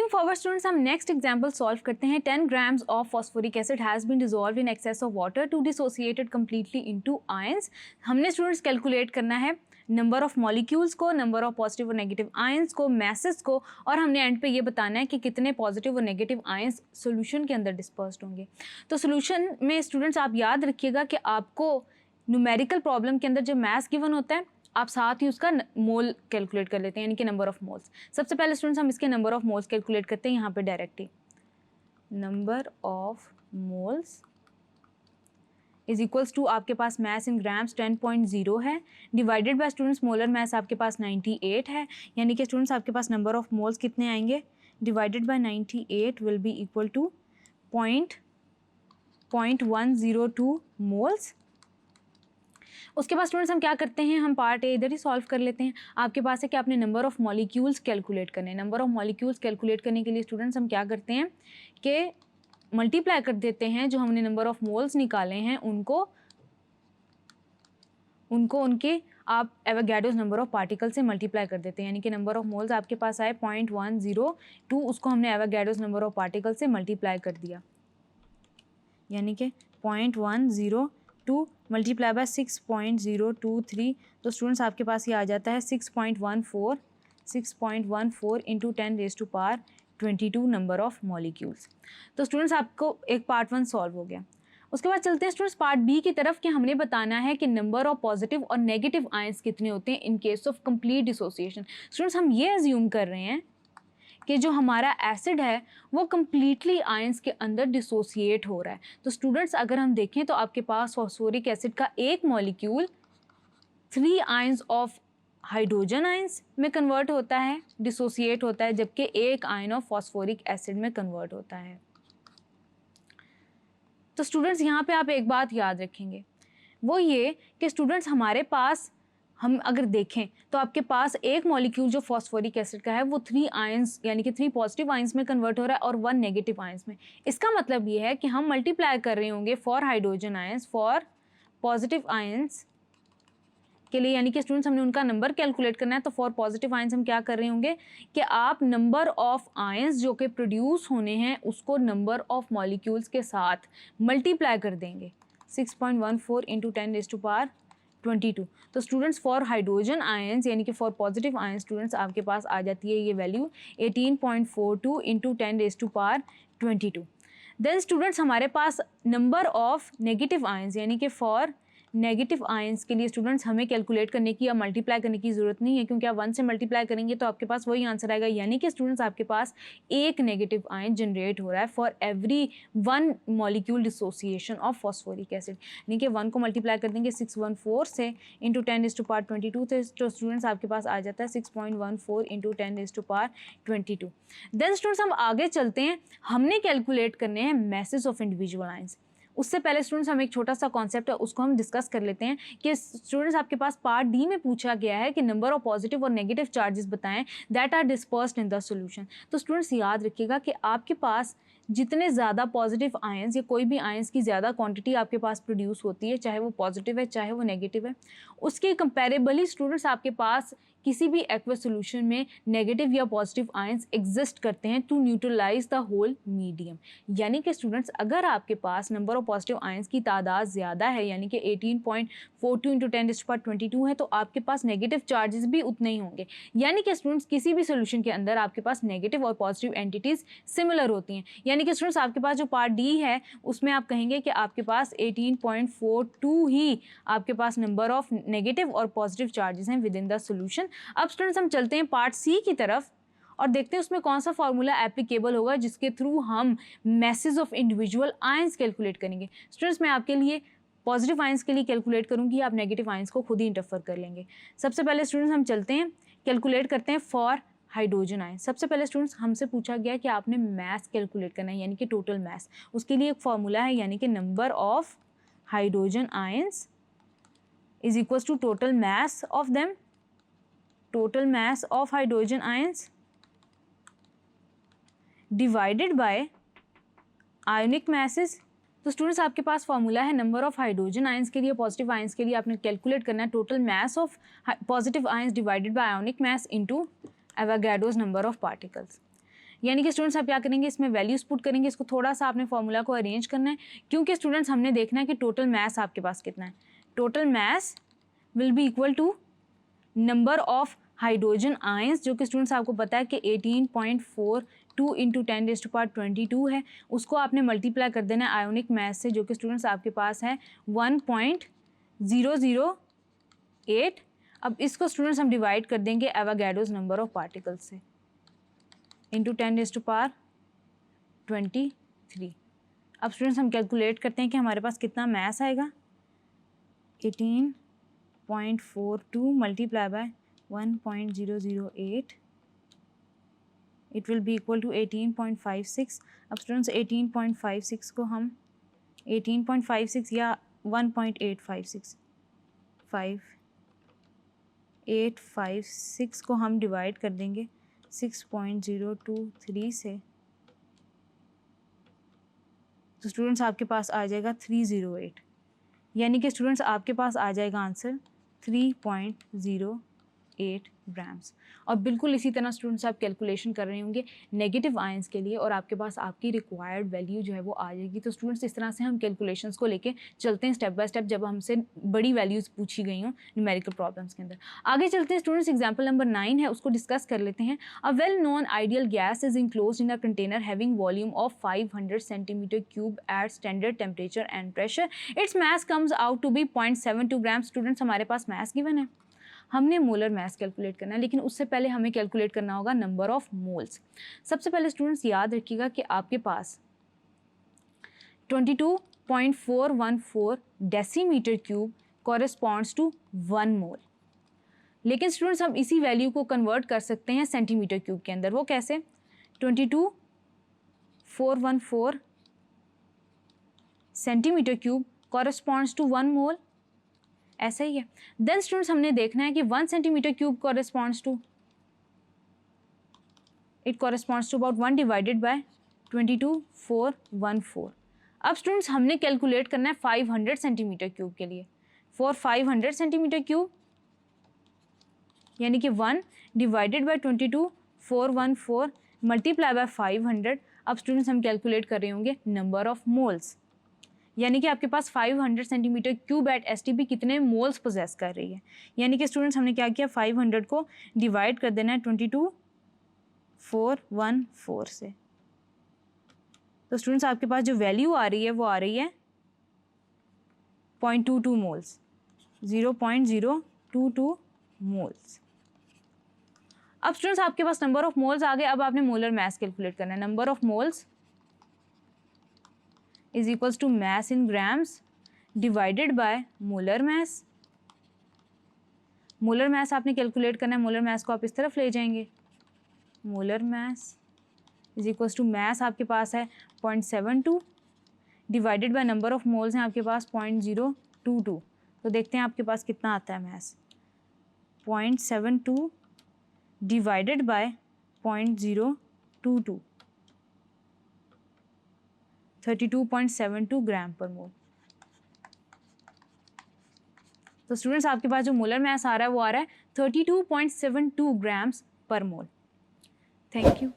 Moving forward students, हम next example solve करते हैं। 10 grams of phosphoric acid has been dissolved in excess of water to dissociated completely into ions. हमने students calculate करना है number of molecules को, number of positive और negative ions को, masses को, और हमने एंड पे ये बताना है कि कितने पॉजिटिव और नेगेटिव आयंस सॉल्यूशन के अंदर डिस्पर्स्ड होंगे। तो सॉल्यूशन में स्टूडेंट्स आप याद रखिएगा कि आपको न्यूमेरिकल प्रॉब्लम के अंदर जो मैथ्स गिवन होता है आप साथ ही उसका मोल कैलकुलेट कर लेते हैं, यानी कि नंबर ऑफ मोल्स। सबसे पहले स्टूडेंट्स हम इसके नंबर ऑफ मोल्स कैलकुलेट करते हैं यहाँ पे directly. Number of moles is equals to आपके पास मैस इन ग्राम्स 10.0 है, divided by students molar mass आपके पास 98 है, यानी कि स्टूडेंट्स आपके पास नंबर ऑफ मोल्स कितने आएंगे, divided by 98 will be equal to 0.102 moles. उसके बाद स्टूडेंट्स हम क्या करते हैं, हम पार्ट ए इधर ही सॉल्व कर लेते हैं। आपके पास है कि आपने नंबर ऑफ मॉलिक्यूल्स कैलकुलेट करने। नंबर ऑफ मॉलिक्यूल्स कैलकुलेट करने के लिए स्टूडेंट्स हम क्या करते हैं कि मल्टीप्लाई कर देते हैं जो हमने नंबर ऑफ मोल्स निकाले हैं उनको उनके आप एवोगैड्रोस नंबर ऑफ पार्टिकल से मल्टीप्लाई कर देते हैं, यानी कि नंबर ऑफ मोल्स आपके पास आए 0.102, उसको हमने एवोगैड्रोस नंबर ऑफ पार्टिकल से मल्टीप्लाई कर दिया, यानी कि 0.102 मल्टीप्लाई बाय 6.023। तो स्टूडेंट्स आपके पास ये आ जाता है 6.14 इंटू 10⁻22 नंबर ऑफ मॉलिक्यूल्स। तो स्टूडेंट्स आपको एक पार्ट 1 सॉल्व हो गया। उसके बाद चलते हैं स्टूडेंट्स पार्ट बी की तरफ कि हमने बताना है कि नंबर ऑफ पॉजिटिव और नेगेटिव आयंस कितने होते हैं in case of complete dissociation. Students हम ये अज्यूम कर रहे हैं कि जो हमारा एसिड है वो कम्प्लीटली आयंस के अंदर डिसोसिएट हो रहा है। तो स्टूडेंट्स अगर हम देखें तो आपके पास फॉस्फोरिक एसिड का एक molecule 3 ions of hydrogen ions में कन्वर्ट होता है, डिसोसिएट होता है, जबकि एक आयन ऑफ फॉस्फोरिक एसिड में कन्वर्ट होता है। तो स्टूडेंट्स यहाँ पे आप एक बात याद रखेंगे, वो ये कि स्टूडेंट्स हमारे पास हम अगर देखें तो आपके पास एक मॉलिक्यूल जो फॉस्फोरिक एसिड का है वो 3 आयंस यानी कि 3 पॉजिटिव आयंस में कन्वर्ट हो रहा है और 1 नेगेटिव आयंस में। इसका मतलब ये है कि हम मल्टीप्लाई कर रहे होंगे for hydrogen ions, for positive ions के लिए, यानी कि स्टूडेंट्स हमने उनका नंबर कैलकुलेट करना है। तो फॉर पॉजिटिव आयंस हम क्या कर रहे होंगे कि आप नंबर ऑफ आयंस जो कि प्रोड्यूस होने हैं उसको नंबर ऑफ मॉलिक्यूल्स के साथ मल्टीप्लाई कर देंगे, 6.14 इंटू 10⁻22। तो स्टूडेंट्स फॉर हाइड्रोजन आयंस यानी कि फॉर पॉजिटिव आयंस स्टूडेंट्स आपके पास आ जाती है ये वैल्यू 18.42 इंटू 10⁻22। देन स्टूडेंट्स हमारे पास नंबर ऑफ नेगेटिव आयंस यानी कि फॉर नेगेटिव आयंस के लिए स्टूडेंट्स हमें कैलकुलेट करने की या मल्टीप्लाई करने की ज़रूरत नहीं है, क्योंकि आप 1 से मल्टीप्लाई करेंगे तो आपके पास वही आंसर आएगा, यानी कि स्टूडेंट्स आपके पास एक नेगेटिव आयन जनरेट हो रहा है for every 1 molecule dissociation of phosphoric acid, यानी कि 1 को मल्टीप्लाई कर देंगे 614 से इंटू 10⁻22 से, तो स्टूडेंट्स आपके पास आ जाता है 6.14 इंटू 10⁻22। देन स्टूडेंट्स हम आगे चलते हैं, हमने कैलकुलेट करने हैं मैसेज ऑफ इंडिविजुअल आयंस। उससे पहले स्टूडेंट्स हम एक छोटा सा कॉन्सेप्ट है उसको हम डिस्कस कर लेते हैं कि स्टूडेंट्स आपके पास पार्ट डी में पूछा गया है कि नंबर ऑफ पॉजिटिव और नेगेटिव चार्जेस बताएं that are dispersed in the solution. तो स्टूडेंट्स याद रखिएगा कि आपके पास जितने ज़्यादा पॉजिटिव आयंस या कोई भी आयंस की ज़्यादा क्वांटिटी आपके पास प्रोड्यूस होती है, चाहे वो पॉजिटिव है चाहे वो नेगेटिव है, उसके कंपेरेबली स्टूडेंट्स आपके पास किसी भी एक्वस सॉल्यूशन में नेगेटिव या पॉजिटिव आयंस एग्जिस्ट करते हैं to neutralize the whole medium. यानी कि स्टूडेंट्स अगर आपके पास नंबर ऑफ पॉजिटिव आयंस की तादाद ज़्यादा है यानी कि 18.42 इंटू 10⁻22 है, तो आपके पास नेगेटिव चार्जेस भी उतने ही होंगे। यानी कि स्टूडेंट्स किसी भी सोल्यूशन के अंदर आपके पास नेगेटिव और पॉजिटिव एंटिटीज़ सिमिलर होती हैं। यानी कि स्टूडेंट्स आपके पास जो पार्ट डी है उसमें आप कहेंगे कि आपके पास 18.42 ही आपके पास नंबर ऑफ नेगेटिव और पॉजिटिव चार्जेस हैं विद इन द सोल्यूशन। अब स्टूडेंट्स हम चलते हैं पार्ट सी की तरफ और देखते हैं उसमें कौन सा फॉर्मूला एप्लीकेबल होगा जिसके थ्रू हम message of individual ions calculate करेंगे। स्टूडेंट्स मैं आपके लिए पॉजिटिव आयंस के लिए कैलकुलेट करूंगी, आप नेगेटिव आयंस को खुद ही इंटरफर कर लेंगे। सबसे पहले स्टूडेंट्स हम चलते हैं कैलकुलेट करते हैं फॉर हाइड्रोजन आयंस। सबसे पहले स्टूडेंट्स हमसे पूछा गया कि आपने मास कैलकुलेट करना है यानी कि टोटल मास। उसके लिए एक फॉर्मूला है यानी कि number of hydrogen ions is equals to total mass of them, total mass of hydrogen ions divided by ionic masses। तो स्टूडेंट्स आपके पास फॉर्मूला है नंबर ऑफ हाइड्रोजन आयंस के लिए, पॉजिटिव आयंस के लिए आपने कैलकुलेट करना है total mass of positive ions divided by ionic mass into Avogadro's number of particles. यानी कि स्टूडेंट्स आप क्या करेंगे, इसमें वैल्यूज पुट करेंगे, इसको थोड़ा सा आपने फॉर्मूला को अरेंज करना है, क्योंकि स्टूडेंट्स हमने देखना है कि टोटल मास आपके पास कितना है। Total mass will be equal to number of hydrogen ions, जो कि स्टूडेंट्स आपको पता है कि 18.42 इंटू 10⁻22 है, उसको आपने मल्टीप्लाई कर देना है आयोनिक मास से, जो कि स्टूडेंट्स आपके पास है 1.008। अब इसको स्टूडेंट्स हम डिवाइड कर देंगे एवोगाड्रोस नंबर ऑफ पार्टिकल्स से इंटू 10⁻23। अब स्टूडेंट्स हम कैलकुलेट करते हैं कि हमारे पास कितना मास आएगा। 18.42 multiply by 1.008, it will be equal to 18.56। अब स्टूडेंट्स 18.56 को हम 18.56 या 1.856 856 को हम डिवाइड कर देंगे 6.023 से, तो स्टूडेंट्स आपके पास आ जाएगा 308, यानी कि स्टूडेंट्स आपके पास आ जाएगा आंसर 3.08 ग्राम्स। और बिल्कुल इसी तरह स्टूडेंट्स आप कैलकुलेशन कर रहे होंगे नेगेटिव आयंस के लिए, और आपके पास आपकी रिक्वायर्ड वैल्यू जो है वो आ जाएगी। तो स्टूडेंट्स इस तरह से हम कैलकुलेशंस को लेके चलते हैं स्टेप बाय स्टेप, जब हमसे बड़ी वैल्यूज़ पूछी गई हों न्यूमेरिकल प्रॉब्लम्स के अंदर। आगे चलते हैं स्टूडेंट्स, एग्जाम्पल नंबर 9 है, उसको डिस्कस कर लेते हैं। A well known ideal gas is enclosed in a container having volume of 500 centimetre cube at standard temperature and pressure, its mass comes out to be 0.72 gram. Students हमारे पास mass given है, हमने molar mass calculate करना है, लेकिन उससे पहले हमें कैलकुलेट करना होगा नंबर ऑफ मोल्स। सबसे पहले स्टूडेंट्स याद रखिएगा कि आपके पास 22.414 डेसीमीटर क्यूब कॉरेस्पॉन्ड्स टू 1 मोल, लेकिन स्टूडेंट्स हम इसी वैल्यू को कन्वर्ट कर सकते हैं सेंटीमीटर क्यूब के अंदर। वो कैसे? 22.414 सेंटीमीटर क्यूब कॉरेस्पॉन्ड्स टू 1 मोल, ऐसा ही है। देन स्टूडेंट्स हमने देखना है कि 1 centimetre cube corresponds to, it corresponds to about 1 divided by 22.414। अब स्टूडेंट्स हमने कैलकुलेट करना है 500 सेंटीमीटर क्यूब के लिए। फॉर 500 सेंटीमीटर क्यूब यानी कि 1 डिवाइडेड बाय 22.414 मल्टीप्लाई बाय 500। अब स्टूडेंट्स हम कैलकुलेट कर रहे होंगे नंबर ऑफ मोल्स, यानी कि आपके पास 500 सेंटीमीटर क्यूब एट एसटीपी कितने मोल्स पोजेस कर रही है। यानी कि स्टूडेंट्स हमने क्या किया, 500 को डिवाइड कर देना है 22.414 से। तो स्टूडेंट्स आपके पास जो वैल्यू आ रही है वो आ रही है 0.22 मोल्स, 0.022 मोल्स। अब स्टूडेंट्स आपके पास नंबर ऑफ मोल्स आ गए। अब आपने मोलर मास कैलकुलेट करना है। Number of moles is equals to mass in grams divided by molar mass. Molar mass आपने कैलकुलेट करना है, मोलर मास को आप इस तरफ ले जाएंगे। Molar mass is equals to mass आपके पास है 0.72 divided by number of moles हैं आपके पास 0.022। तो देखते हैं आपके पास कितना आता है मास। 0.72 डिवाइडेड बाय 0.022, 32.72 ग्राम पर मोल। तो स्टूडेंट्स आपके पास जो मोलर मास आ रहा है वो आ रहा है 32.72 ग्राम्स पर मोल। Thank you.